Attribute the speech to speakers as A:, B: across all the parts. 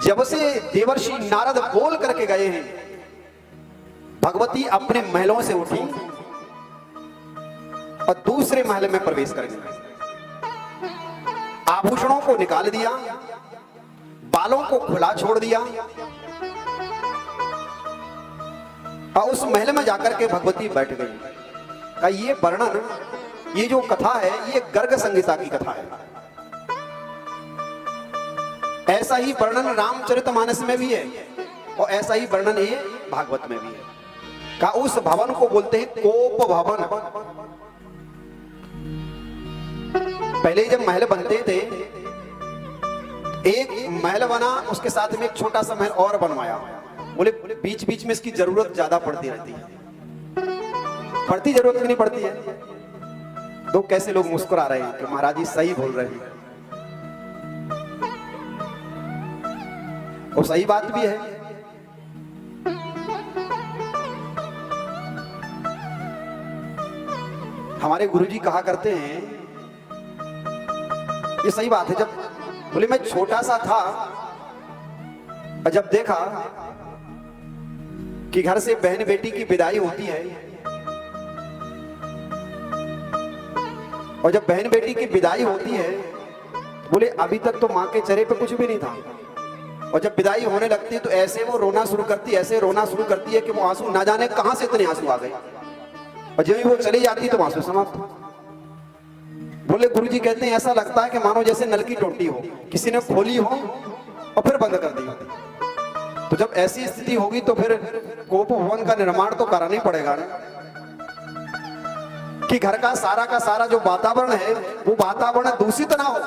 A: जब से देवर्षि नारद बोल करके गए हैं, भगवती अपने महलों से उठी और दूसरे महल में प्रवेश कर गई। आभूषणों को निकाल दिया, बालों को खुला छोड़ दिया और उस महल में जाकर के भगवती बैठ गई। का ये वर्णन, ये जो कथा है, ये गर्ग संहिता की कथा है। ऐसा ही वर्णन रामचरितमानस में भी है और ऐसा ही वर्णन ये भागवत में भी है। का उस भवन को बोलते हैं कोप भवन। पहले जब महल बनते थे, एक महल बना, उसके साथ में एक छोटा सा महल और बनवाया। बोले बीच बीच में इसकी जरूरत ज्यादा पड़ती रहती है। पड़ती जरूरत नहीं पड़ती है। तो कैसे लोग मुस्कुरा रहे हैं कि महाराज जी सही बोल रहे हैं, और सही बात भी है। हमारे गुरुजी कहा करते हैं, ये सही बात है। जब बोले मैं छोटा सा था और जब देखा कि घर से बहन बेटी की विदाई होती है, और जब बहन बेटी की विदाई होती है, बोले अभी तक तो मां के चेहरे पे कुछ भी नहीं था, और जब विदाई होने लगती है तो ऐसे वो रोना शुरू करती है, ऐसे रोना शुरू करती है कि वो आंसू ना जाने कहां से इतने आंसू आ गए, और जब भी वो चली जाती तो आंसू समाप्त। बोले गुरुजी कहते हैं ऐसा लगता है कि मानो जैसे नल की टोटी हो, किसी ने खोली हो और फिर बंद कर दी हो। तो जब ऐसी स्थिति होगी तो फिर कोप भवन का निर्माण तो कराना ही पड़ेगा ना, कि घर का सारा जो वातावरण है वो वातावरण दूषित ना हो।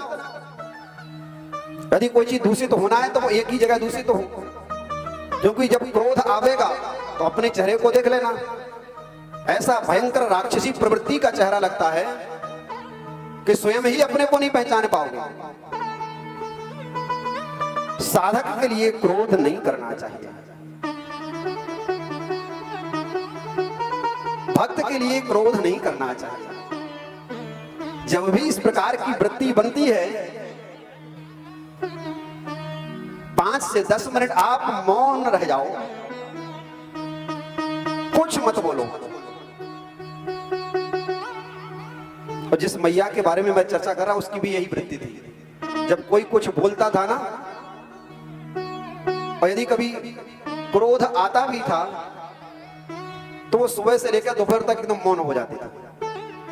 A: यदि कोई चीज दूषित होना है तो वो एक ही जगह दूषित हो, क्योंकि जब क्रोध आवेगा तो अपने चेहरे को देख लेना, ऐसा भयंकर राक्षसी प्रवृत्ति का चेहरा लगता है कि स्वयं ही अपने को नहीं पहचान पाओगे। साधक के लिए क्रोध नहीं करना चाहिए, भक्त के लिए क्रोध नहीं करना चाहिए। जब भी इस प्रकार की वृत्ति बनती है, 5 से 10 मिनट आप मौन रह जाओ, कुछ मत बोलो। और जिस मैया के बारे में मैं चर्चा कर रहा हूं, उसकी भी यही वृत्ति थी। जब कोई कुछ बोलता था ना, और यदि कभी क्रोध आता भी था, तो वो सुबह से लेकर दोपहर तक एकदम मौन हो जाती था,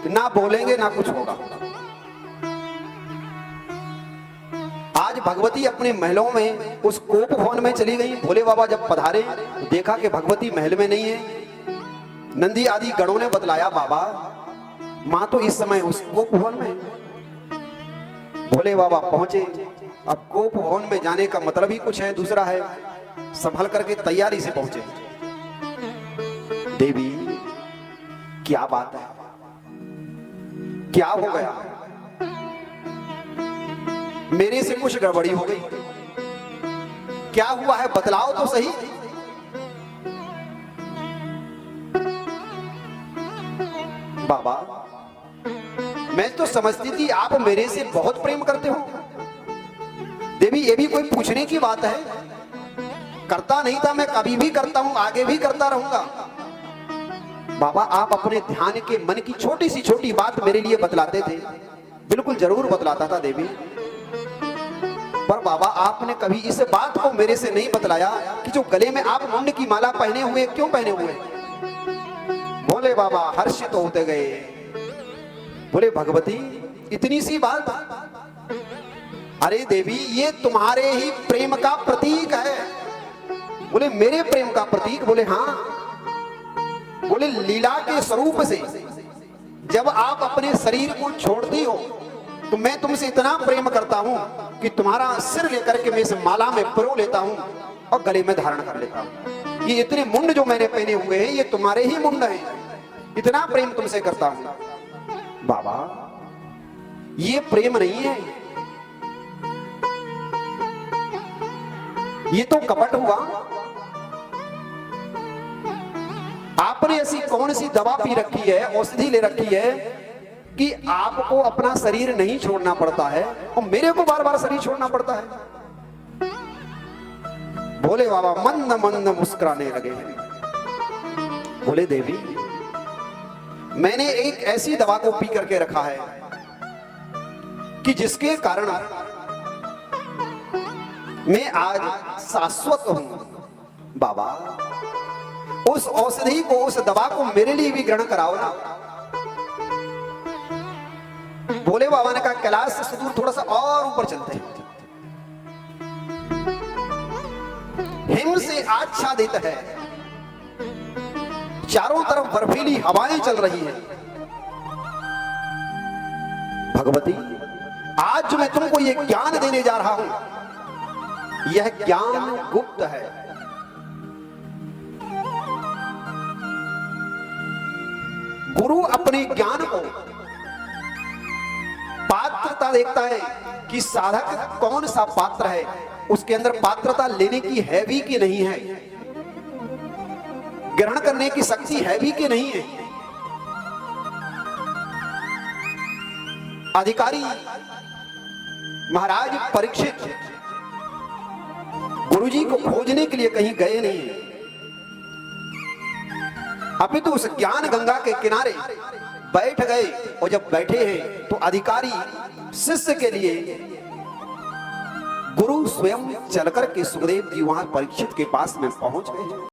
A: कि ना बोलेंगे ना कुछ होगा। आज भगवती अपने महलों में उस कोप भवन में चली गई। भोले बाबा जब पधारे, देखा कि भगवती महल में नहीं है। नंदी आदि गणों ने बतलाया, बाबा मां तो इस समय उस कोप भवन में। भोले बाबा पहुंचे। अब कोप भवन में जाने का मतलब ही कुछ है, दूसरा है। संभल करके तैयारी से पहुंचे। देवी क्या बात है, क्या हो गया? मेरे से कुछ गड़बड़ी हो गई, क्या हुआ है बतलाओ तो सही। बाबा मैं तो समझती थी आप मेरे से बहुत प्रेम करते हो। देवी ये भी कोई पूछने की बात है? करता नहीं था, मैं कभी भी करता हूं, आगे भी करता रहूंगा। बाबा आप अपने ध्यान के मन की छोटी सी छोटी बात मेरे लिए बतलाते थे। बिल्कुल जरूर बतलाता था देवी, पर बाबा आपने कभी इस बात को मेरे से नहीं बतलाया कि जो गले में आप मुंड की माला पहने हुए, क्यों पहने हुए? भोले बाबा हर्षित होते गए। बोले भगवती इतनी सी बात? अरे देवी ये तुम्हारे ही प्रेम का प्रतीक है। बोले मेरे प्रेम का प्रतीक? बोले हाँ। बोले लीला के स्वरूप से जब आप अपने शरीर को छोड़ती हो तो मैं तुमसे इतना प्रेम करता हूं कि तुम्हारा सिर लेकर के मैं इस माला में पिरो लेता हूं और गले में धारण कर लेता हूं। ये इतने मुंड जो मैंने पहने हुए हैं, ये तुम्हारे ही मुंड हैं। इतना प्रेम तुमसे करता हूं। बाबा ये प्रेम नहीं है, ये तो कपट हुआ। आपने ऐसी कौन सी दवा पी रखी है, औषधि ले रखी है कि आपको अपना शरीर नहीं छोड़ना पड़ता है और मेरे को बार बार शरीर छोड़ना पड़ता है? भोले बाबा मंद मंद मुस्कुराने लगे। बोले देवी, मैंने एक ऐसी दवा को पी करके रखा है कि जिसके कारण मैं आज शाश्वत हूं। बाबा, उस औषधि को, उस दवा को मेरे लिए भी ग्रहण कराओ ना। भोले बाबा ने कहा, कैलाश से सुदूर थोड़ा सा और ऊपर चलते हैं। हिम से आच्छादित है, चारों तरफ बर्फीली हवाएं चल रही हैं। भगवती, आज जो मैं तुमको ये ज्ञान देने जा रहा हूं, यह ज्ञान गुप्त है। गुरु अपने ज्ञान को पात्रता देखता है कि साधक कौन सा पात्र है, उसके अंदर पात्रता लेने की है भी कि नहीं है, ग्रहण करने की शक्ति है भी कि नहीं है। अधिकारी महाराज परीक्षित गुरुजी को खोजने के लिए कहीं गए नहीं, अभी तो उस ज्ञान गंगा के किनारे बैठ गए। और जब बैठे हैं तो अधिकारी शिष्य के लिए गुरु स्वयं चलकर के सुखदेव जी वहां परीक्षित के पास में पहुंच गए।